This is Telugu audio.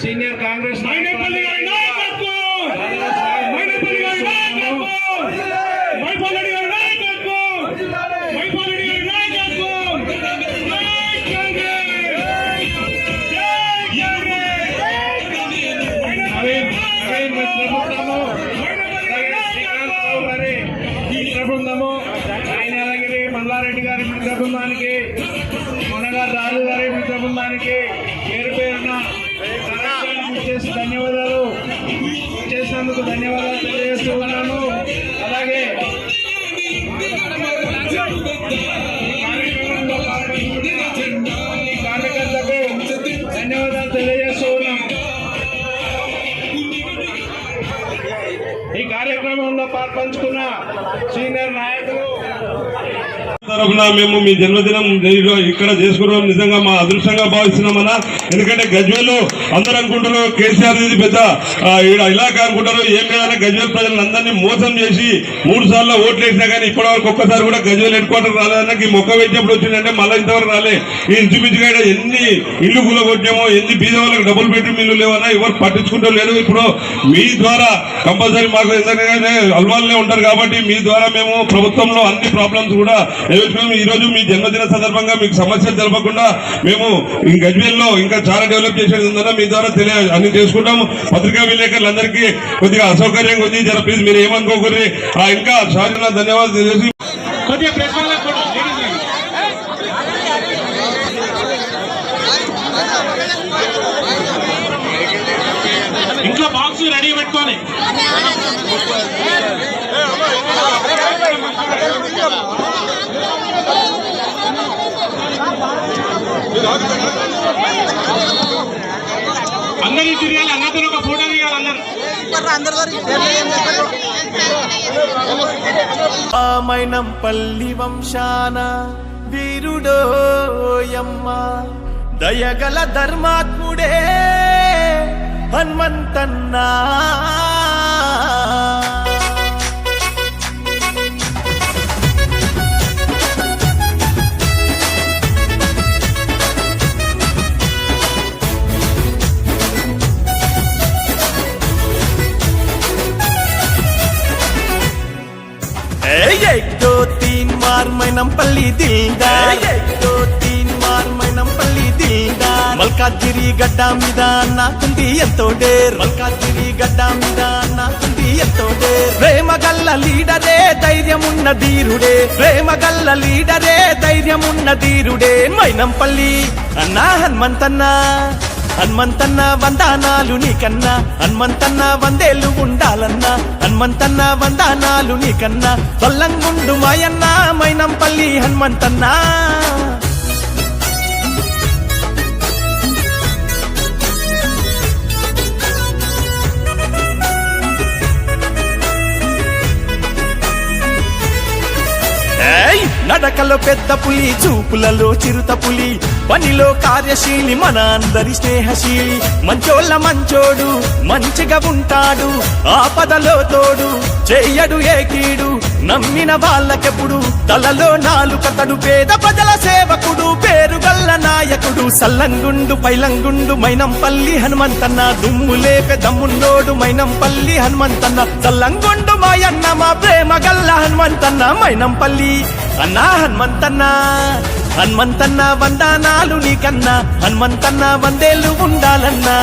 సీనియర్ కాంగ్రెస్ బృందము, యాదగిరి మల్లారెడ్డి గారి మిత్ర బృందానికి, మొన్నగారు రాజు గారి మిత్ర బృందానికి పేరు పేరున ధన్యవాదాలు చేసినందుకు ధన్యవాదాలు తెలియజేస్తూ ఉన్నాను. అలాగే కార్యకర్తలకు ధన్యవాదాలు తెలియజేస్తూ ఉన్నాం. ఈ కార్యక్రమంలో పాల్పంచుకున్న సీనియర్ నాయకులు తరఫున మేము మీ జన్మదినం ఇక్కడ చేసుకున్నాం. నిజంగా మా అదృష్టంగా భావిస్తున్నామన్నా. ఎందుకంటే గజ్వేల్ అందరూ అనుకుంటారు కేసీఆర్ ఇది పెద్ద ఇలాకా అనుకుంటారు. ఏం లేదన్నా గజ్వేల్ ప్రజలందరినీ మోసం చేసి 3 సార్లు ఓట్లు వేసినా కానీ ఇప్పటివరకు ఒక్కసారి కూడా గజ్వేల్ హెడ్ క్వార్టర్ రాలేదన్నా. ఈ మొక్క వేసినప్పుడు వచ్చిందంటే మళ్ళీ ఇంతవరకు రాలే. ఈ ఇంచుమించుగా ఎన్ని ఇల్లు కూలగొట్టామో, ఎన్ని బీద వాళ్ళకి డబుల్ బెడ్రూమ్ ఇల్లు లేవన్నా ఎవరు పట్టించుకుంటూ లేదు. ఇప్పుడు మీ ద్వారా కంపల్సరీ మాకు ఎందుకంటే అల్వాళ్ళనే ఉంటారు కాబట్టి మీ ద్వారా మేము ప్రభుత్వంలో అన్ని ప్రాబ్లమ్స్ కూడా ఈ రోజు మీ జన్మదిన సందర్భంగా మీకు సమస్యలు తెలపకుండా మేము గజ్వేల్లో ఇంకా చాలా డెవలప్ చేసేది ఉందన్నా మీ ద్వారా అన్ని చేసుకుంటాము. పత్రికా విలేకరులందరికీ కొద్దిగా అసౌకర్యంగా ఉంది. జర ప్లీజ్ మీరు ఏమనుకోకూడదు. ఇంకా చాలా ధన్యవాదాలు తెలియజేసి ఇంట్లో బాక్స్ రెడీ పెట్టుకోని అందరూ తిరగాలి, అందరితో ఒక ఫోటో దిగాలి. మైనంపల్లి వంశాన వీరుడోయమ్మ, దయగల ధర్మాత్ముడే హనుమంతన్నా. एक दो तीन मार मैनंपल्ली दिलदार, एक दो तीन मार मैनंपल्ली दिलदार. మల్కాజ్గిరి గడ్డ మీద నాకుంది ఎంతో డేర్, మల్కాజ్గిరి గడ్డ మీద నాకుంది ఎంతో డేర్. ప్రేమగల్ల లీడరే ధైర్యమున్న ధీరుడే, ప్రేమగల్ల లీడరే ధైర్యమున్న ధీరుడే. మైనంపల్లి అన్నా హనుమంతన్నా, హనుమంతన్న వందనాలు నీకన్నా, హనుమంతన్న వందేళ్ళు ఉండాలన్నా, హనుమంతన్న వందనాలు నీకన్నా. వల్లంగుండు మాయన్న మైనంపల్లి హనుమంతన్నా. నడకలో పెద్ద పులి, చూపులలో చిరుత పులి, పనిలో కార్యశీలి, మన అందరి స్నేహశీలి. మంచోళ్ళ మంచోడు, మంచిగా ఉంటాడు, ఆపదలో తోడు, చెయ్యడు ఏకీడు. నమ్మిన వాళ్ళకెప్పుడు తలలో నాలుకతడు, పేద ప్రజల సేవకుడు, పేరుగల్ల నాయకుడు. సల్లంగుండు పైలంగుండు మైనంపల్లి హనుమంతన్న, దుమ్ము లేపే దమ్మున్నోడు మైనంపల్లి హనుమంతన్న. సల్లంగుండు మాయన్న మా ప్రేమ గల్ల హనుమంతన్న. మైనంపల్లి అన్నా హనుమంతన్న, హనుమంతన్న వందనాలు నీకన్నా, హనుమంతన్న వందేళ్ళు ఉండాలన్నా.